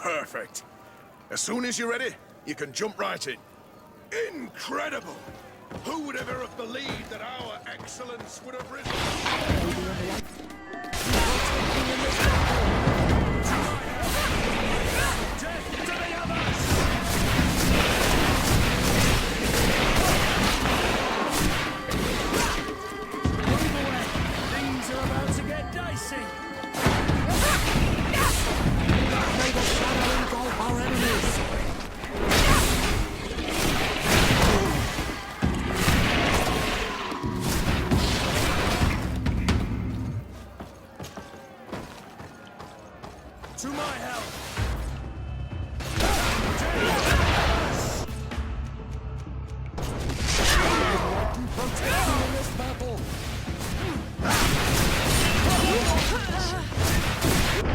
Perfect. As soon as you're ready, you can jump right in. Incredible! Who would ever have believed that our excellence would have risen? Death to the others! Move away! Things are about to get dicey! May the shadow engulf our enemies! To my help! Protect me in this battle!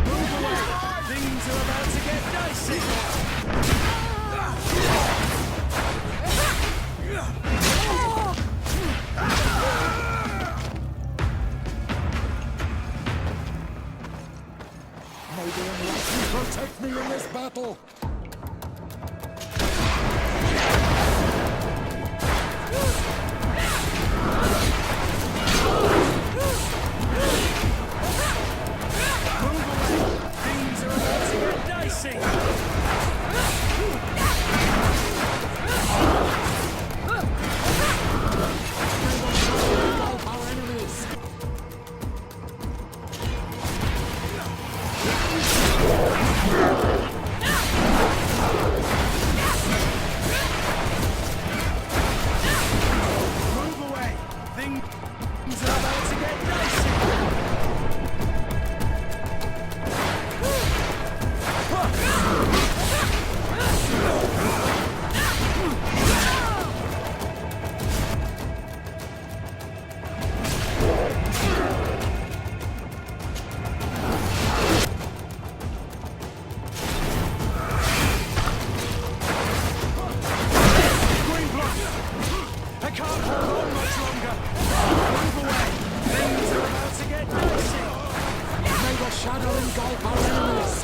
Move away! Things are about to get dicey! May the enlightened protect me in this battle! Move away! Things are about to get dicey! Engulf our enemies! Move away! Things are about to get dicey! I can't hold on much longer! Move away! Things are about to get dicey! May the shadow engulf our enemies!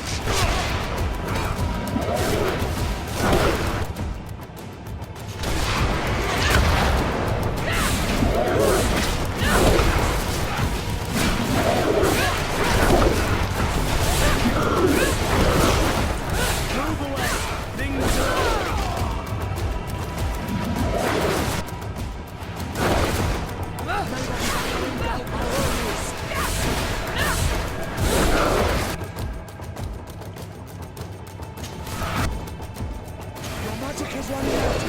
Move away! Things are... May the shadow engulf our enemies! Your magic is running out!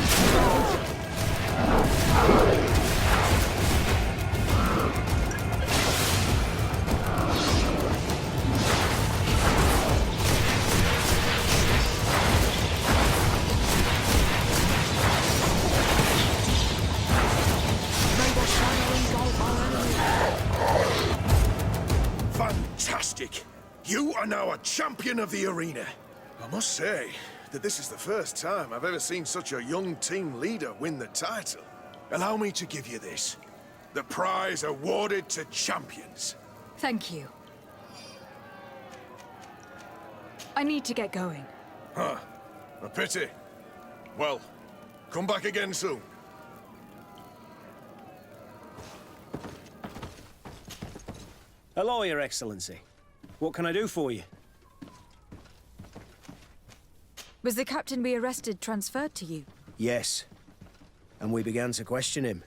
May the shadow engulf our enemies! Fantastic! You are now a champion of the arena. I must say that this is the first time I've ever seen such a young team leader win the title. Allow me to give you this. The prize awarded to champions. Thank you. I need to get going. Huh. A pity. Well, come back again soon. Hello, Your Excellency. What can I do for you? Was the captain we arrested transferred to you? Yes. And we began to question him.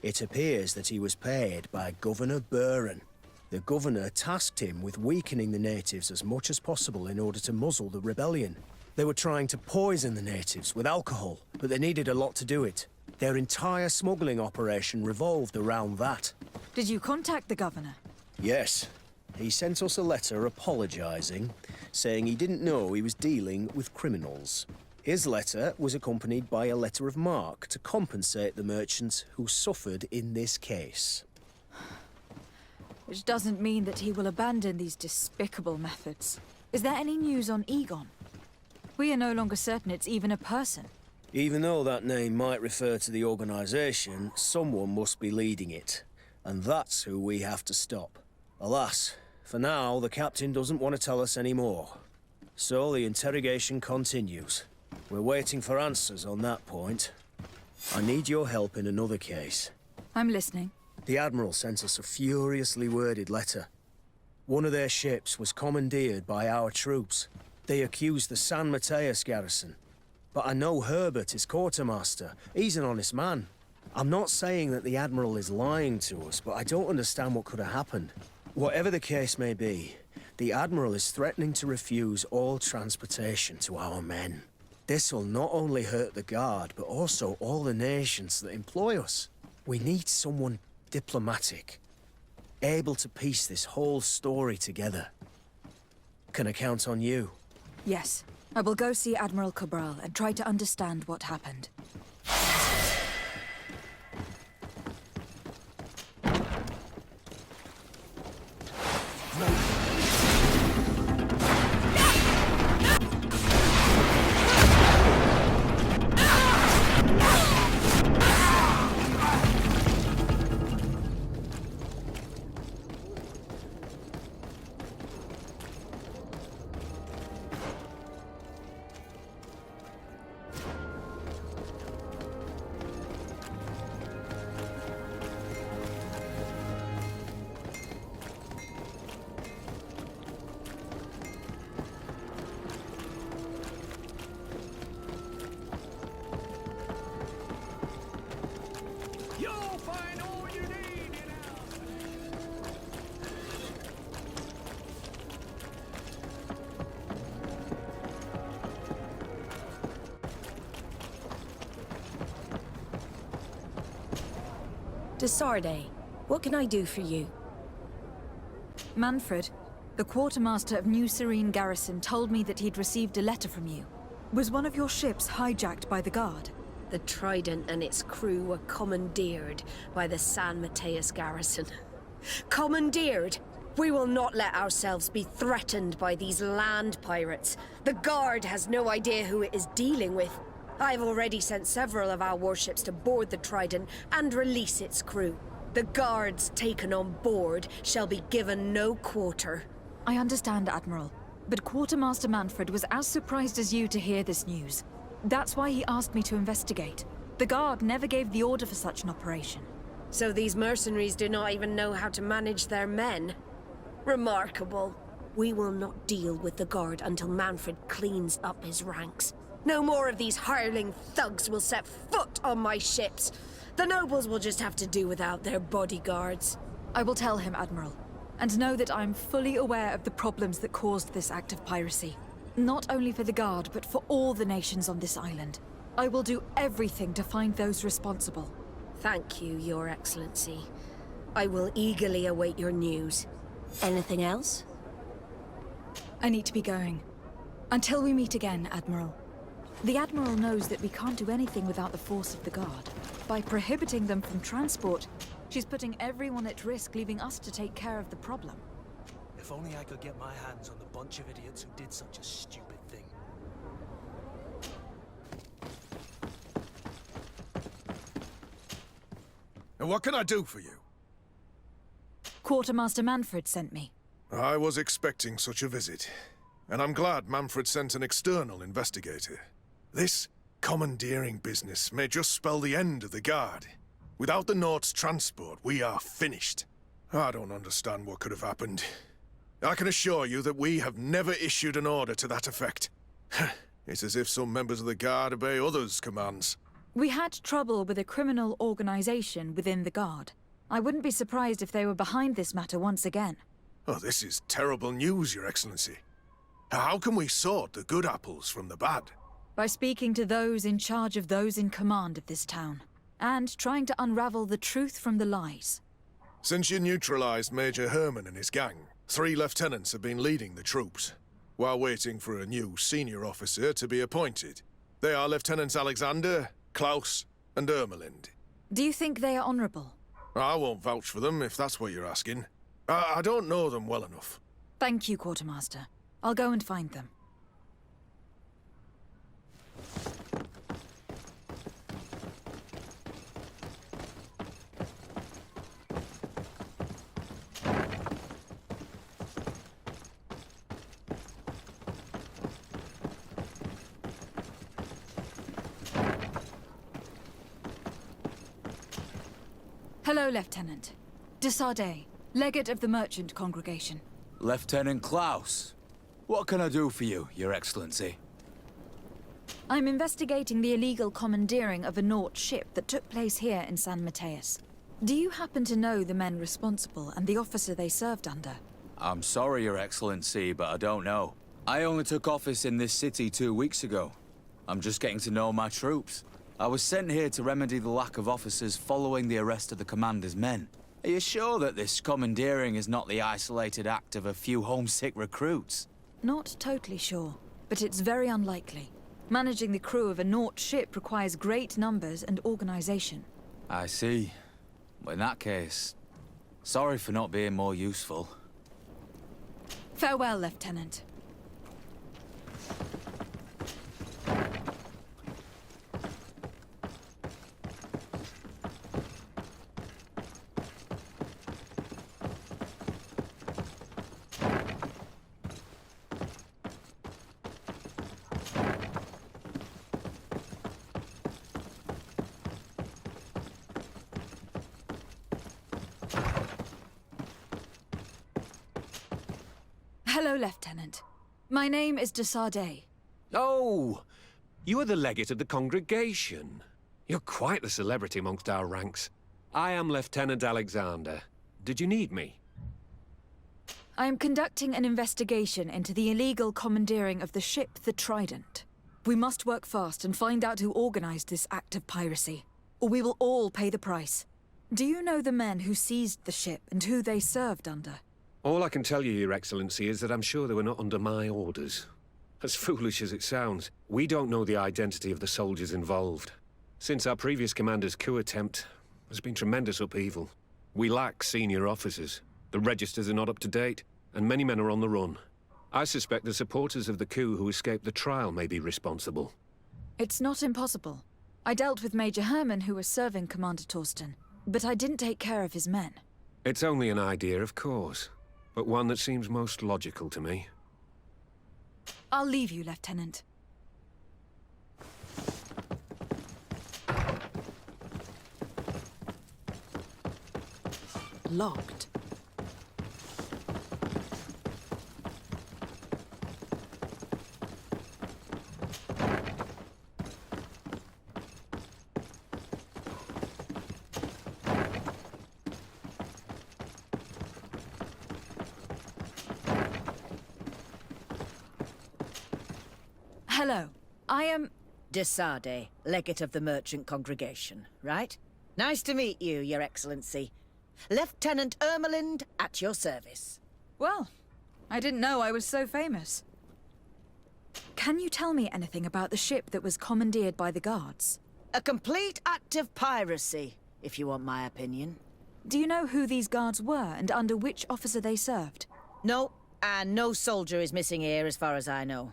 It appears that he was paid by Governor Buren. The governor tasked him with weakening the natives as much as possible in order to muzzle the rebellion. They were trying to poison the natives with alcohol, but they needed a lot to do it. Their entire smuggling operation revolved around that. Did you contact the governor? Yes. He sent us a letter apologising, saying he didn't know he was dealing with criminals. His letter was accompanied by a letter of marque to compensate the merchants who suffered in this case. Which doesn't mean that he will abandon these despicable methods. Is there any news on Egon? We are no longer certain it's even a person. Even though that name might refer to the organisation, someone must be leading it. And that's who we have to stop. Alas, for now, the captain doesn't want to tell us any more. So the interrogation continues. We're waiting for answers on that point. I need your help in another case. I'm listening. The Admiral sent us a furiously worded letter. One of their ships was commandeered by our troops. They accused the San Mateus garrison. But I know Herbert is quartermaster. He's an honest man. I'm not saying that the Admiral is lying to us, but I don't understand what could have happened. Whatever the case may be, the Admiral is threatening to refuse all transportation to our men. This will not only hurt the Guard, but also all the nations that employ us. We need someone diplomatic, able to piece this whole story together. Can I count on you? Yes. I will go see Admiral Cabral and try to understand what happened. Desarde, what can I do for you? Manfred, the quartermaster of New Serene Garrison, told me that he'd received a letter from you. Was one of your ships hijacked by the Guard? The Trident and its crew were commandeered by the San Mateus garrison. Commandeered? We will not let ourselves be threatened by these land pirates. The Guard has no idea who it is dealing with. I've already sent several of our warships to board the Trident and release its crew. The Guards taken on board shall be given no quarter. I understand, Admiral, but Quartermaster Manfred was as surprised as you to hear this news. That's why he asked me to investigate. The Guard never gave the order for such an operation. So these mercenaries do not even know how to manage their men? Remarkable. We will not deal with the Guard until Manfred cleans up his ranks. No more of these hireling thugs will set foot on my ships. The nobles will just have to do without their bodyguards. I will tell him, Admiral, and know that I'm fully aware of the problems that caused this act of piracy. Not only for the Guard, but for all the nations on this island. I will do everything to find those responsible. Thank you, Your Excellency. I will eagerly await your news. Anything else? I need to be going. Until we meet again, Admiral. The Admiral knows that we can't do anything without the force of the Guard. By prohibiting them from transport, she's putting everyone at risk, leaving us to take care of the problem. If only I could get my hands on the bunch of idiots who did such a stupid thing. And what can I do for you? Quartermaster Manfred sent me. I was expecting such a visit, and I'm glad Manfred sent an external investigator. This commandeering business may just spell the end of the Guard. Without the Nord's transport, we are finished. I don't understand what could have happened. I can assure you that we have never issued an order to that effect. It's as if some members of the Guard obey others' commands. We had trouble with a criminal organization within the Guard. I wouldn't be surprised if they were behind this matter once again. Oh, this is terrible news, Your Excellency. How can we sort the good apples from the bad? By speaking to those in charge of those in command of this town, and trying to unravel the truth from the lies. Since you neutralized Major Herman and his gang, 3 lieutenants have been leading the troops, while waiting for a new senior officer to be appointed. They are Lieutenants Alexander, Klaus, and Ermelind. Do you think they are honorable? I won't vouch for them, if that's what you're asking. I don't know them well enough. Thank you, Quartermaster. I'll go and find them. Hello, Lieutenant. De Sardet, legate of the merchant congregation. Lieutenant Klaus. What can I do for you, Your Excellency? I'm investigating the illegal commandeering of a Naut ship that took place here in San Mateus. Do you happen to know the men responsible and the officer they served under? I'm sorry, Your Excellency, but I don't know. I only took office in this city 2 weeks ago. I'm just getting to know my troops. I was sent here to remedy the lack of officers following the arrest of the commander's men. Are you sure that this commandeering is not the isolated act of a few homesick recruits? Not totally sure, but it's very unlikely. Managing the crew of a Naut ship requires great numbers and organization. I see. Well, in that case, sorry for not being more useful. Farewell, Lieutenant. Hello, Lieutenant. My name is de Sardet. Oh, you are the legate of the congregation. You're quite the celebrity amongst our ranks. I am Lieutenant Alexander. Did you need me? I am conducting an investigation into the illegal commandeering of the ship the Trident. We must work fast and find out who organized this act of piracy, or we will all pay the price. Do you know the men who seized the ship and who they served under? All I can tell you, Your Excellency, is that I'm sure they were not under my orders. As foolish as it sounds, we don't know the identity of the soldiers involved. Since our previous commander's coup attempt, there's been tremendous upheaval. We lack senior officers. The registers are not up to date, and many men are on the run. I suspect the supporters of the coup who escaped the trial may be responsible. It's not impossible. I dealt with Major Herman, who was serving Commander Torsten, but I didn't take care of his men. It's only an idea, of course, but one that seems most logical to me. I'll leave you, Lieutenant. Locked. Hello. I am... De Sardet, legate of the merchant congregation, right? Nice to meet you, Your Excellency. Lieutenant Ermelind, at your service. Well, I didn't know I was so famous. Can you tell me anything about the ship that was commandeered by the guards? A complete act of piracy, if you want my opinion. Do you know who these guards were and under which officer they served? No, and no soldier is missing here as far as I know.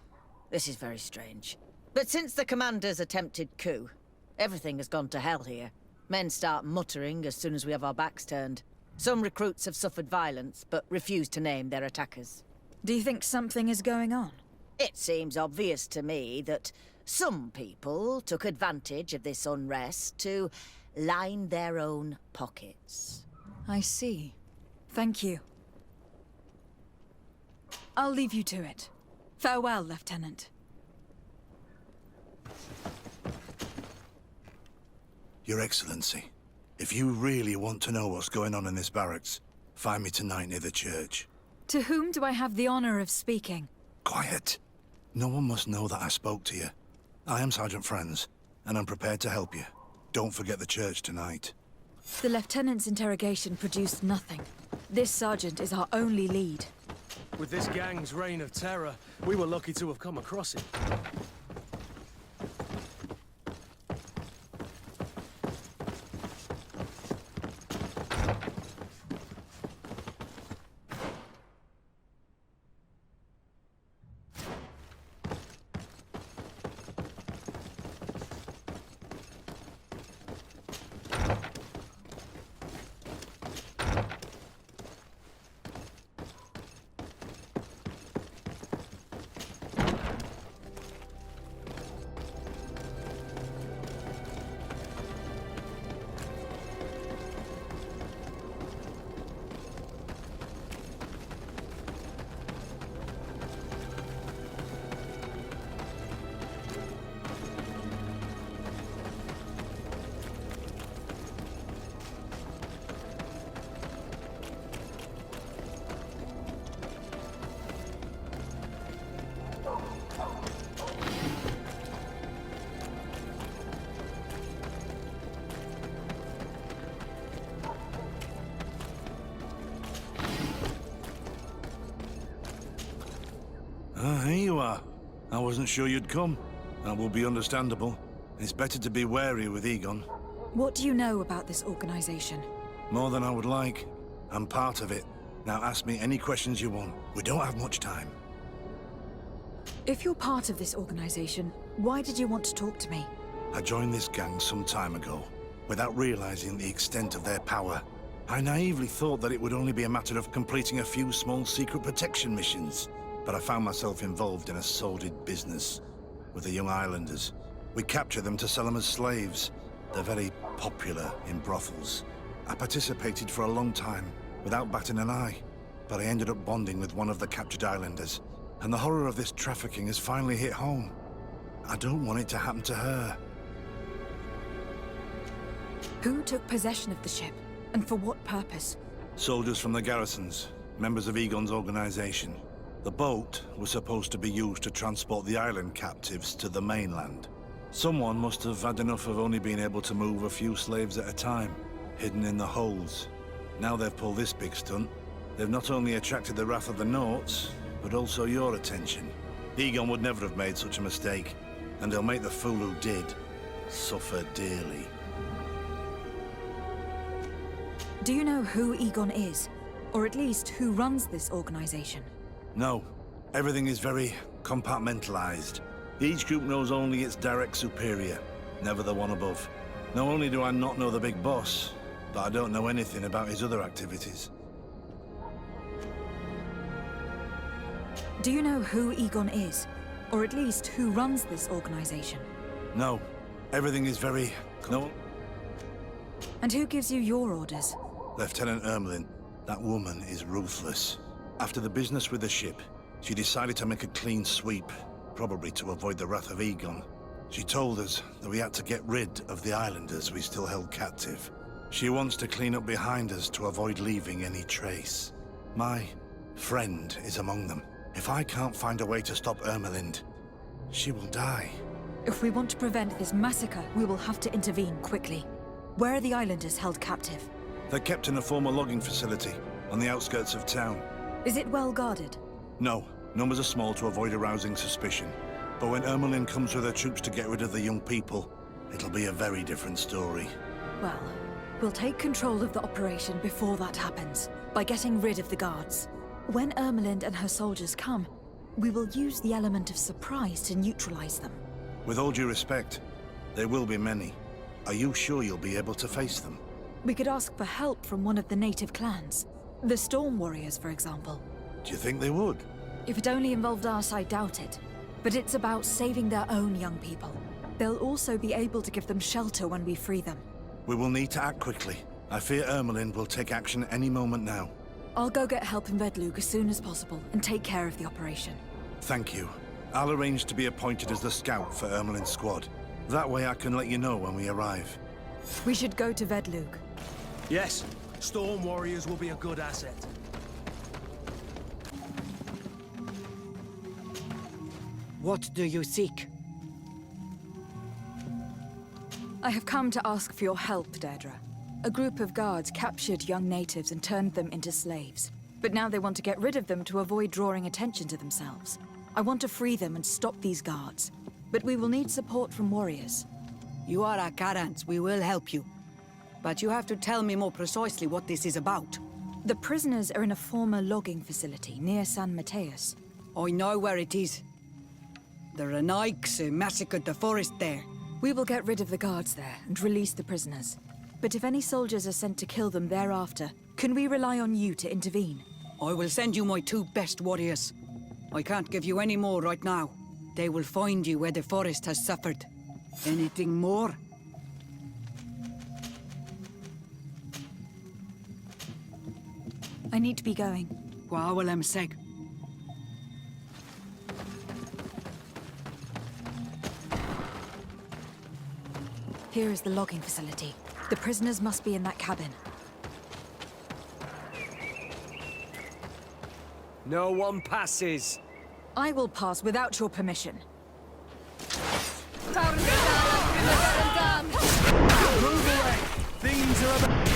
This is very strange. But since the commander's attempted coup, everything has gone to hell here. Men start muttering as soon as we have our backs turned. Some recruits have suffered violence, but refuse to name their attackers. Do you think something is going on? It seems obvious to me that some people took advantage of this unrest to line their own pockets. I see. Thank you. I'll leave you to it. Farewell, Lieutenant. Your Excellency, if you really want to know what's going on in this barracks, find me tonight near the church. To whom do I have the honor of speaking? Quiet. No one must know that I spoke to you. I am Sergeant Franz, and I'm prepared to help you. Don't forget the church tonight. The Lieutenant's interrogation produced nothing. This sergeant is our only lead. With this gang's reign of terror, we were lucky to have come across it. Ah, here you are. I wasn't sure you'd come. That will be understandable. It's better to be wary with Egon. What do you know about this organization? More than I would like. I'm part of it. Now ask me any questions you want. We don't have much time. If you're part of this organization, why did you want to talk to me? I joined this gang some time ago, without realizing the extent of their power. I naively thought that it would only be a matter of completing a few small secret protection missions. But I found myself involved in a sordid business with the young islanders. We capture them to sell them as slaves. They're very popular in brothels. I participated for a long time, without batting an eye. But I ended up bonding with one of the captured islanders. And the horror of this trafficking has finally hit home. I don't want it to happen to her. Who took possession of the ship, and for what purpose? Soldiers from the garrisons, members of Egon's organization. The boat was supposed to be used to transport the island captives to the mainland. Someone must have had enough of only being able to move a few slaves at a time, hidden in the holds. Now they've pulled this big stunt. They've not only attracted the wrath of the Nauts, but also your attention. Egon would never have made such a mistake, and he'll make the fool who did suffer dearly. Do you know who Egon is? Or at least who runs this organization? No. Everything is very compartmentalized. Each group knows only its direct superior, never the one above. Not only do I not know the big boss, but I don't know anything about his other activities. Do you know who Egon is? Or at least who runs this organization? No. Everything is very... No. And who gives you your orders? Lieutenant Ermelin. That woman is ruthless. After the business with the ship, she decided to make a clean sweep, probably to avoid the wrath of Egon. She told us that we had to get rid of the islanders we still held captive. She wants to clean up behind us to avoid leaving any trace. My friend is among them. If I can't find a way to stop Ermelind, she will die. If we want to prevent this massacre, we will have to intervene quickly. Where are the islanders held captive? They're kept in a former logging facility on the outskirts of town. Is it well guarded? No, numbers are small to avoid arousing suspicion. But when Ermelin comes with her troops to get rid of the young people, it'll be a very different story. Well, we'll take control of the operation before that happens, by getting rid of the guards. When Ermelind and her soldiers come, we will use the element of surprise to neutralize them. With all due respect, there will be many. Are you sure you'll be able to face them? We could ask for help from one of the native clans. The Storm Warriors, for example. Do you think they would? If it only involved us, I doubt it. But it's about saving their own young people. They'll also be able to give them shelter when we free them. We will need to act quickly. I fear Ermelin will take action any moment now. I'll go get help in Vedlug as soon as possible and take care of the operation. Thank you. I'll arrange to be appointed as the scout for Ermelin's squad. That way I can let you know when we arrive. We should go to Vedlug. Yes, Storm Warriors will be a good asset. What do you seek? I have come to ask for your help, Deirdre. A group of guards captured young natives and turned them into slaves. But now they want to get rid of them to avoid drawing attention to themselves. I want to free them and stop these guards. But we will need support from warriors. You are a Karans, we will help you. But you have to tell me more precisely what this is about. The prisoners are in a former logging facility near San Mateus. I know where it is. The Renaiks massacred the forest there. We will get rid of the guards there and release the prisoners. But if any soldiers are sent to kill them thereafter, can we rely on you to intervene? I will send you my 2 best warriors. I can't give you any more right now. They will find you where the forest has suffered. Anything more? I need to be going. Gwawalem seg. Here is the logging facility. The prisoners must be in that cabin. No one passes. I will pass without your permission. Move away! Things are about...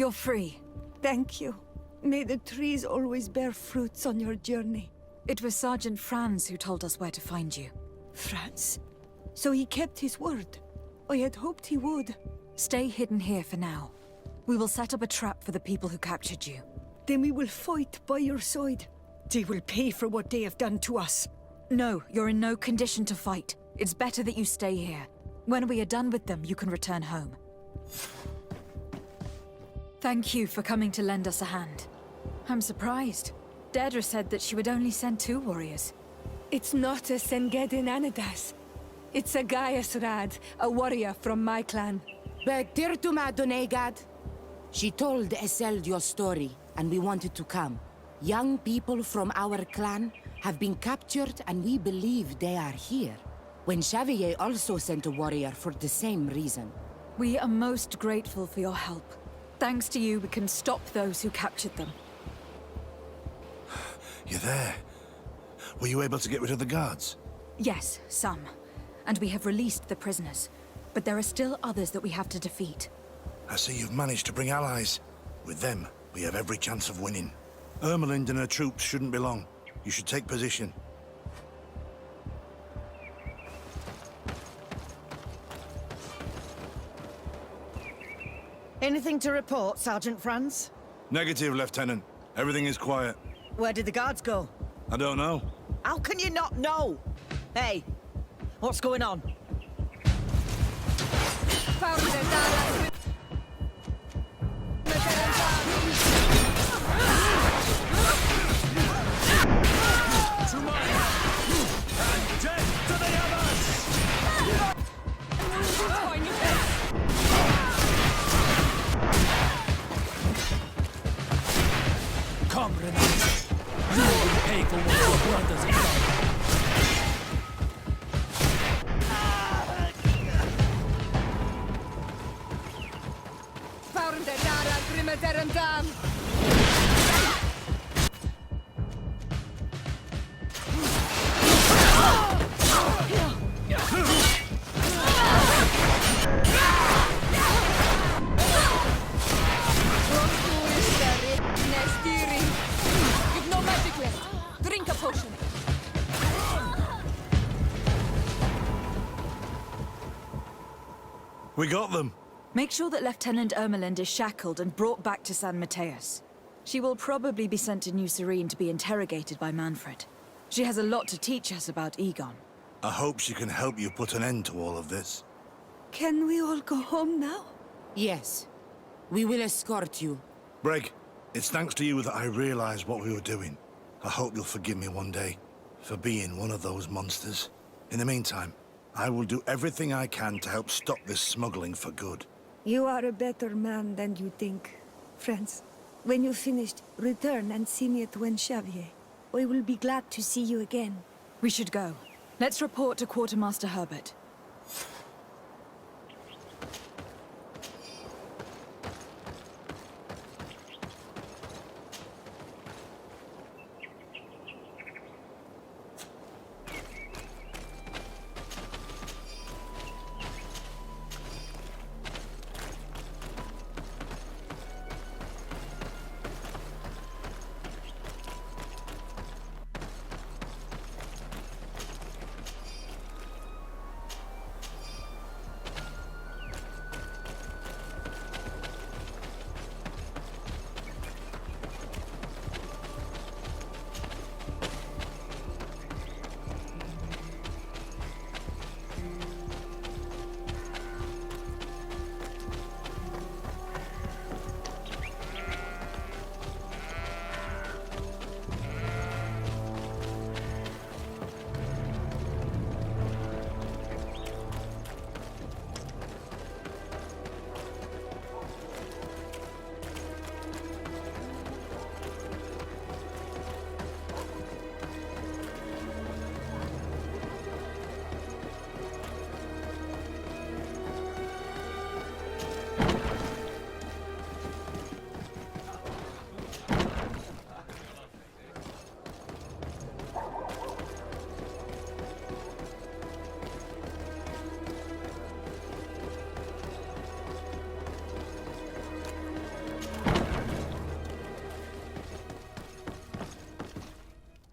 You're free. Thank you. May the trees always bear fruits on your journey. It was Sergeant Franz who told us where to find you. Franz? So he kept his word. I had hoped he would. Stay hidden here for now. We will set up a trap for the people who captured you. Then we will fight by your side. They will pay for what they have done to us. No, you're in no condition to fight. It's better that you stay here. When we are done with them, you can return home. Thank you for coming to lend us a hand. I'm surprised. Deirdre said that she would only send 2 warriors. It's not a Sengedin Anidas. It's a Gaius Rad, a warrior from my clan. Begtirtuma Donegad. She told Eseld your story, and we wanted to come. Young people from our clan have been captured, and we believe they are here. When Xavier also sent a warrior for the same reason. We are most grateful for your help. Thanks to you, we can stop those who captured them. You're there. Were you able to get rid of the guards? Yes, some. And we have released the prisoners. But there are still others that we have to defeat. I see you've managed to bring allies. With them, we have every chance of winning. Ermelind and her troops shouldn't be long. You should take position. Anything to report, Sergeant Franz? Negative, Lieutenant. Everything is quiet. Where did the guards go? I don't know. How can you not know? Hey, what's going on? Come, Renate. You will pay for what your brothers have done. Drink a potion. We got them. Make sure that Lieutenant Ermelind is shackled and brought back to San Mateus. She will probably be sent to New Serene to be interrogated by Manfred. She has a lot to teach us about Egon. I hope she can help you put an end to all of this. Can we all go home now? Yes. We will escort you. Breg, it's thanks to you that I realized what we were doing. I hope you'll forgive me one day for being one of those monsters. In the meantime, I will do everything I can to help stop this smuggling for good. You are a better man than you think, friends. When you're finished, return and see me at Xavier. I will be glad to see you again. We should go. Let's report to Quartermaster Herbert.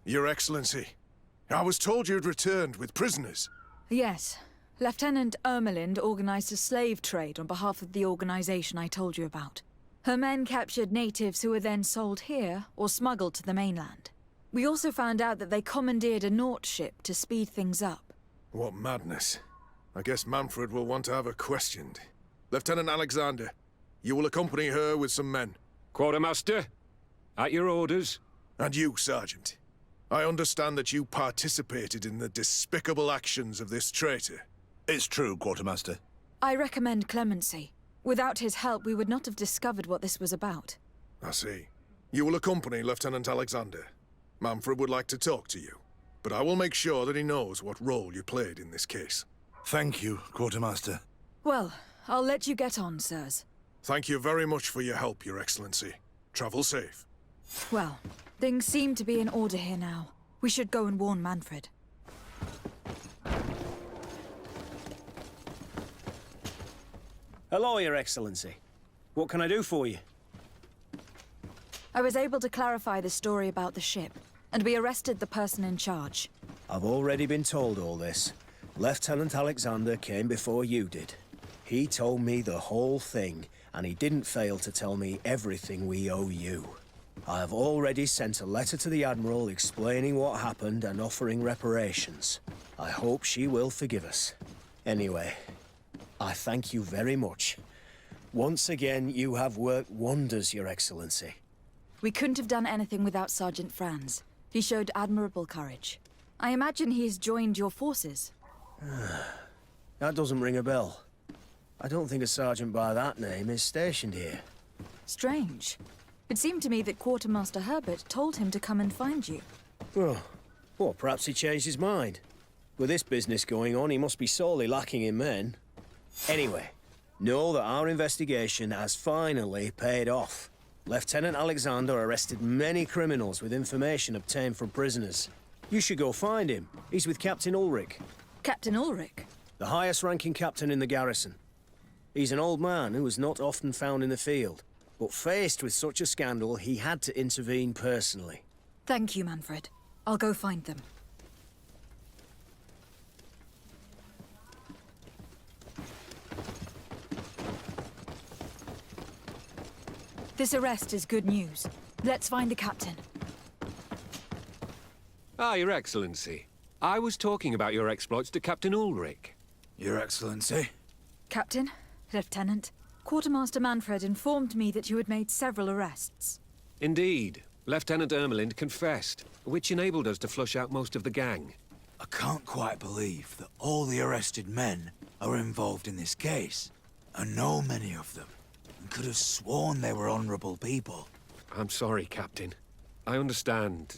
Your Excellency, I was told you'd returned with prisoners. Yes. Lieutenant Ermelind organized a slave trade on behalf of the organization I told you about. Her men captured natives who were then sold here or smuggled to the mainland. We also found out that they commandeered a Naut ship to speed things up. What madness. I guess Manfred will want to have her questioned. Lieutenant Alexander, you will accompany her with some men. Quartermaster, at your orders. And you, Sergeant. I understand that you participated in the despicable actions of this traitor. It's true, Quartermaster. I recommend clemency. Without his help, we would not have discovered what this was about. I see. You will accompany Lieutenant Alexander. Manfred would like to talk to you, but I will make sure that he knows what role you played in this case. Thank you, Quartermaster. Well, I'll let you get on, sirs. Thank you very much for your help, Your Excellency. Travel safe. Well, things seem to be in order here now. We should go and warn Manfred. Hello, Your Excellency. What can I do for you? I was able to clarify the story about the ship, and we arrested the person in charge. I've already been told all this. Lieutenant Alexander came before you did. He told me the whole thing, and he didn't fail to tell me everything we owe you. I have already sent a letter to the Admiral explaining what happened and offering reparations. I hope she will forgive us. Anyway, I thank you very much. Once again, you have worked wonders, Your Excellency. We couldn't have done anything without Sergeant Franz. He showed admirable courage. I imagine he's joined your forces. That doesn't ring a bell. I don't think a sergeant by that name is stationed here. Strange. It seemed to me that Quartermaster Herbert told him to come and find you. Well, perhaps he changed his mind. With this business going on, he must be sorely lacking in men. Anyway, know that our investigation has finally paid off. Lieutenant Alexander arrested many criminals with information obtained from prisoners. You should go find him. He's with Captain Ulrich. Captain Ulrich? The highest-ranking captain in the garrison. He's an old man who was not often found in the field, but faced with such a scandal, he had to intervene personally. Thank you, Manfred. I'll go find them. This arrest is good news. Let's find the captain. Ah, Your Excellency. I was talking about your exploits to Captain Ulrich. Your Excellency? Captain, Lieutenant, Quartermaster Manfred informed me that you had made several arrests. Indeed. Lieutenant Ermelind confessed, which enabled us to flush out most of the gang. I can't quite believe that all the arrested men are involved in this case. I know many of them, and could have sworn they were honorable people. I'm sorry, Captain. I understand.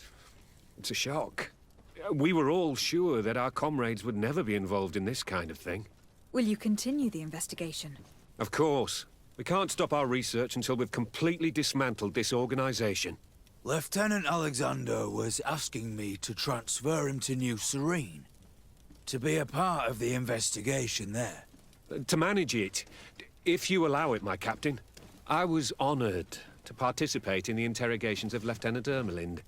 It's a shock. We were all sure that our comrades would never be involved in this kind of thing. Will you continue the investigation? Of course. We can't stop our research until we've completely dismantled this organization. Lieutenant Alexander was asking me to transfer him to New Serene, to be a part of the investigation there. To manage it, if you allow it, my captain. I was honored to participate in the interrogations of Lieutenant Ermelind,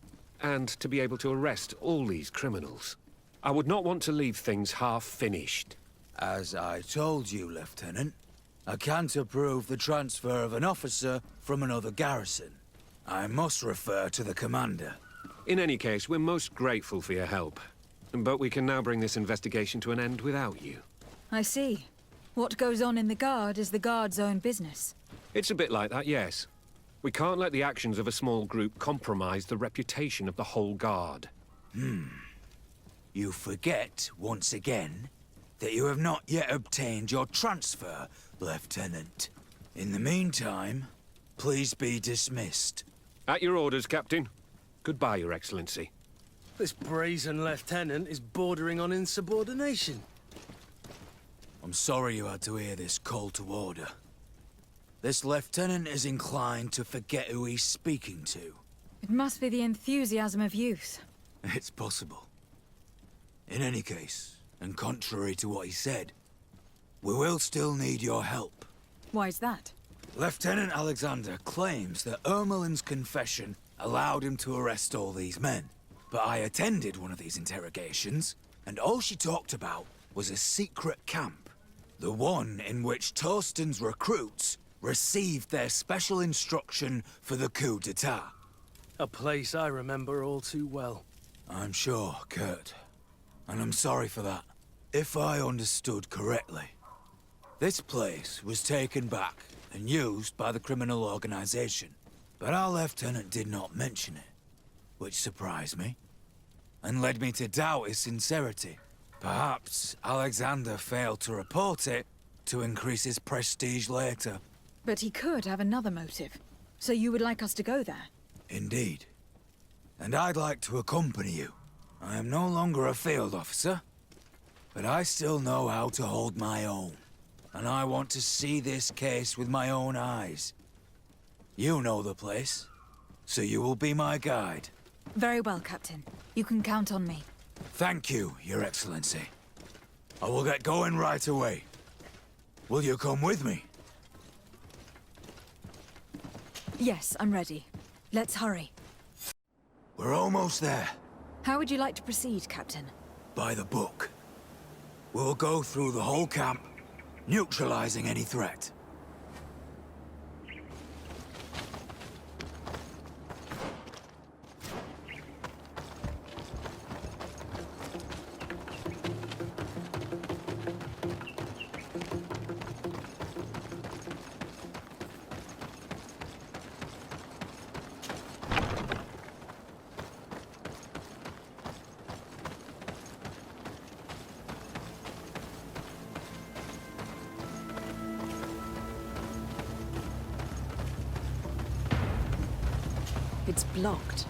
and to be able to arrest all these criminals. I would not want to leave things half-finished. As I told you, Lieutenant, I can't approve the transfer of an officer from another garrison. I must refer to the commander. In any case, we're most grateful for your help. But we can now bring this investigation to an end without you. I see. What goes on in the Guard is the Guard's own business. It's a bit like that, yes. We can't let the actions of a small group compromise the reputation of the whole Guard. You forget, once again, that you have not yet obtained your transfer, Lieutenant. In the meantime, please be dismissed. At your orders, Captain. Goodbye, Your Excellency. This brazen lieutenant is bordering on insubordination. I'm sorry you had to hear this call to order. This lieutenant is inclined to forget who he's speaking to. It must be the enthusiasm of youth. It's possible. In any case, and contrary to what he said, we will still need your help. Why's that? Lieutenant Alexander claims that Ermelin's confession allowed him to arrest all these men. but I attended one of these interrogations, and all she talked about was a secret camp. The one in which Torsten's recruits received their special instruction for the coup d'etat. A place I remember all too well. I'm sure, Kurt. And I'm sorry for that. If I understood correctly, this place was taken back and used by the criminal organization. But our lieutenant did not mention it, which surprised me, and led me to doubt his sincerity. Perhaps Alexander failed to report it to increase his prestige later. But he could have another motive. So you would like us to go there? Indeed. And I'd like to accompany you. I am no longer a field officer, but I still know how to hold my own. And I want to see this case with my own eyes. You know the place, so you will be my guide. Very well, Captain. You can count on me. Thank you, Your Excellency. I will get going right away. Will you come with me? Yes, I'm ready. Let's hurry. We're almost there. How would you like to proceed, Captain? By the book. We'll go through the whole camp, neutralizing any threat. It's blocked.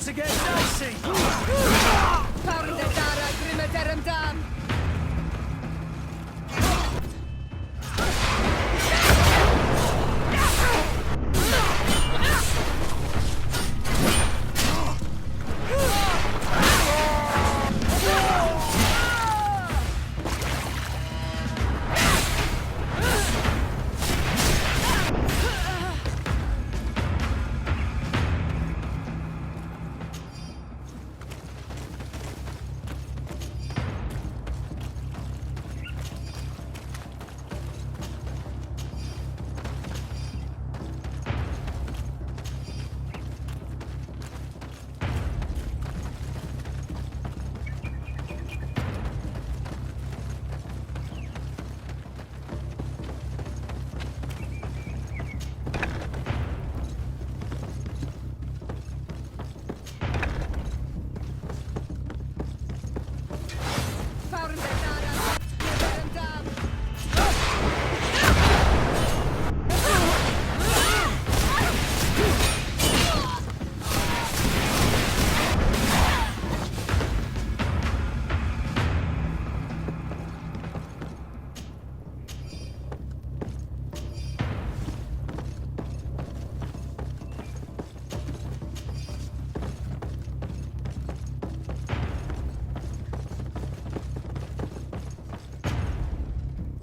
To get dicey!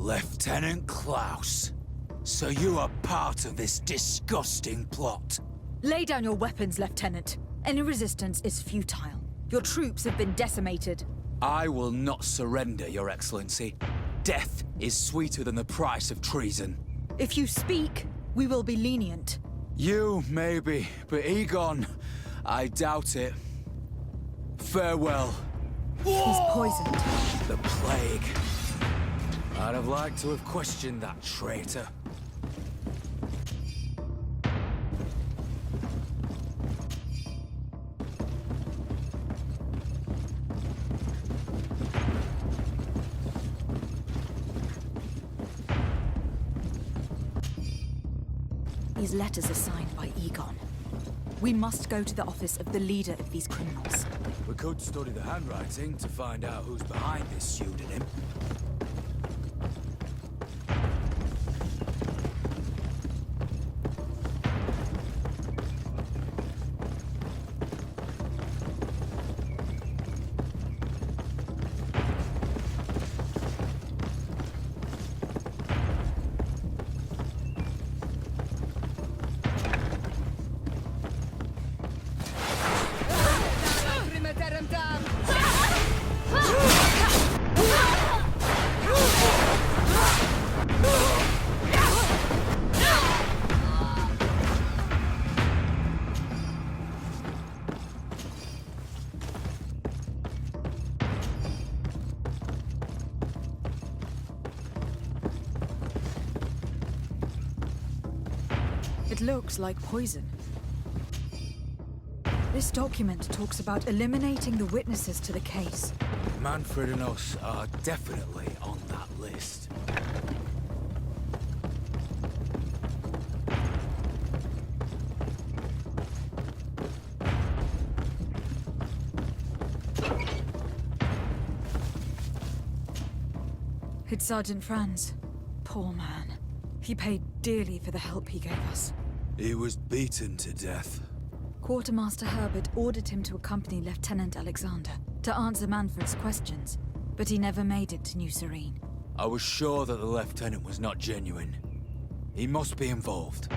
Lieutenant Klaus. So you are part of this disgusting plot. Lay down your weapons, Lieutenant. Any resistance is futile. Your troops have been decimated. I will not surrender, Your Excellency. Death is sweeter than the price of treason. If you speak, we will be lenient. You, maybe, but Egon, I doubt it. Farewell. He's poisoned. The plague. I'd have liked to have questioned that traitor. These letters are signed by Egon. We must go to the office of the leader of these criminals. We could study the handwriting to find out who's behind this pseudonym. It looks like poison. This document talks about eliminating the witnesses to the case. Manfred and us are definitely on that list. It's Sergeant Franz. Poor man. He paid dearly for the help he gave us. He was beaten to death. Quartermaster Herbert ordered him to accompany Lieutenant Alexander to answer Manfred's questions, but he never made it to New Serene. I was sure that the lieutenant was not genuine. He must be involved.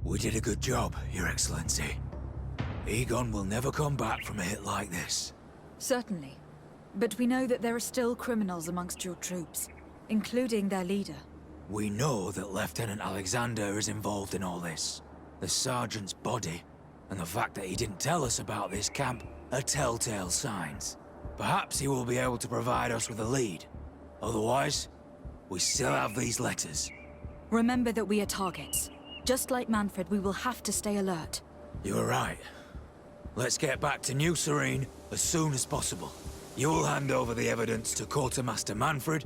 We did a good job, Your Excellency. Egon will never come back from a hit like this. Certainly. But we know that there are still criminals amongst your troops, including their leader. We know that Lieutenant Alexander is involved in all this. The sergeant's body, and the fact that he didn't tell us about this camp, are telltale signs. Perhaps he will be able to provide us with a lead. Otherwise, we still have these letters. Remember that we are targets. Just like Manfred, we will have to stay alert. You are right. Let's get back to New Serene as soon as possible. You will hand over the evidence to Quartermaster Manfred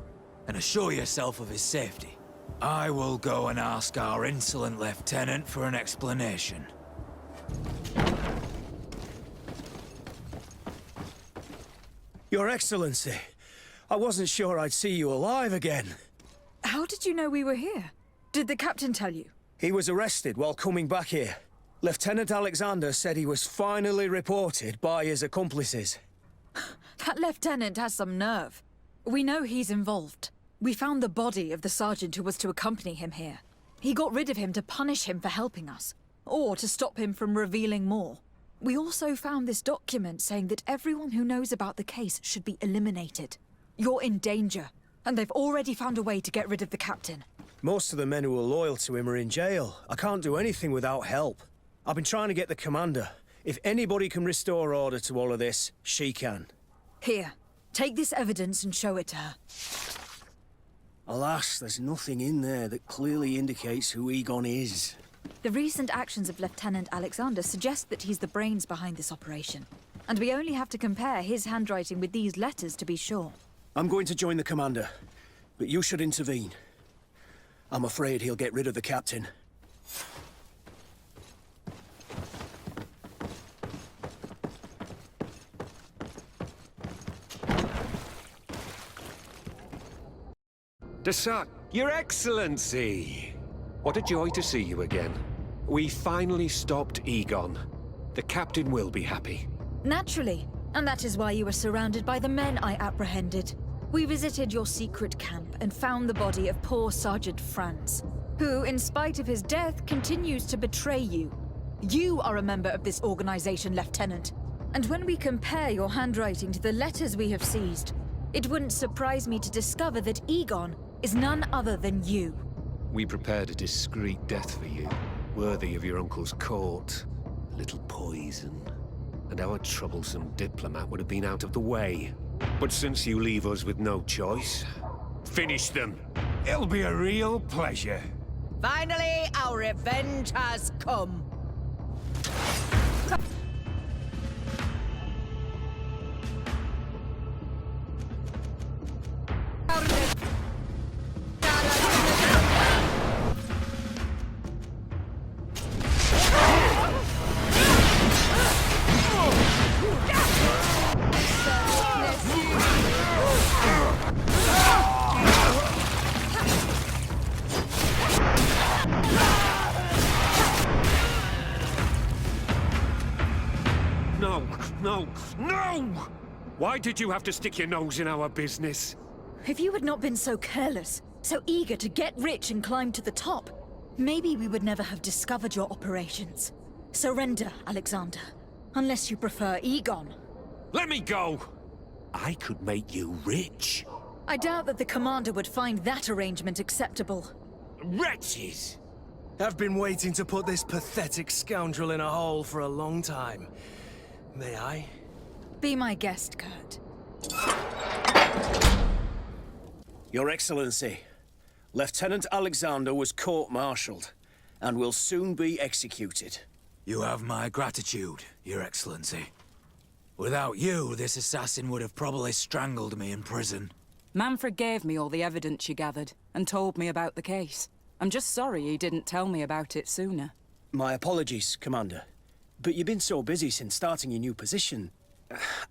and assure yourself of his safety. I will go and ask our insolent lieutenant for an explanation. Your Excellency, I wasn't sure I'd see you alive again. How did you know we were here? Did the captain tell you? He was arrested while coming back here. Lieutenant Alexander said he was finally reported by his accomplices. That lieutenant has some nerve. We know he's involved. We found the body of the sergeant who was to accompany him here. He got rid of him to punish him for helping us, or to stop him from revealing more. We also found this document saying that everyone who knows about the case should be eliminated. You're in danger, and they've already found a way to get rid of the captain. Most of the men who are loyal to him are in jail. I can't do anything without help. I've been trying to get the commander. If anybody can restore order to all of this, she can. Here, take this evidence and show it to her. Alas, there's nothing in there that clearly indicates who Egon is. The recent actions of Lieutenant Alexander suggest that he's the brains behind this operation. And we only have to compare his handwriting with these letters to be sure. I'm going to join the commander, but you should intervene. I'm afraid he'll get rid of the captain. Desac, Your Excellency! What a joy to see you again. We finally stopped Egon. The captain will be happy. Naturally. And that is why you were surrounded by the men I apprehended. We visited your secret camp and found the body of poor Sergeant Franz, who, in spite of his death, continues to betray you. You are a member of this organization, Lieutenant. And when we compare your handwriting to the letters we have seized, it wouldn't surprise me to discover that Egon is none other than you. We prepared a discreet death for you, worthy of your uncle's court. A little poison, and our troublesome diplomat would have been out of the way. But since you leave us with no choice, finish them. It'll be a real pleasure. Finally, our revenge has come. No! Why did you have to stick your nose in our business? If you had not been so careless, so eager to get rich and climb to the top, maybe we would never have discovered your operations. Surrender, Alexander. Unless you prefer Egon. Let me go! I could make you rich. I doubt that the commander would find that arrangement acceptable. Wretches! I've been waiting to put this pathetic scoundrel in a hole for a long time. May I? Be my guest, Kurt. Your Excellency, Lieutenant Alexander was court-martialed and will soon be executed. You have my gratitude, Your Excellency. Without you, this assassin would have probably strangled me in prison. Manfred gave me all the evidence you gathered and told me about the case. I'm just sorry he didn't tell me about it sooner. My apologies, Commander. But you've been so busy since starting your new position.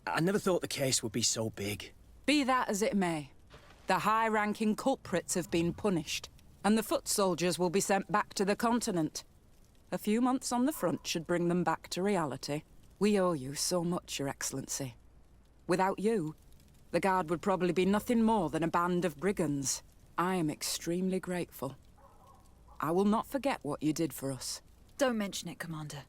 I never thought the case would be so big. Be that as it may, the high-ranking culprits have been punished, and the foot soldiers will be sent back to the continent. A few months on the front should bring them back to reality. We owe you so much, Your Excellency. Without you, the Guard would probably be nothing more than a band of brigands. I am extremely grateful. I will not forget what you did for us. Don't mention it, Commander.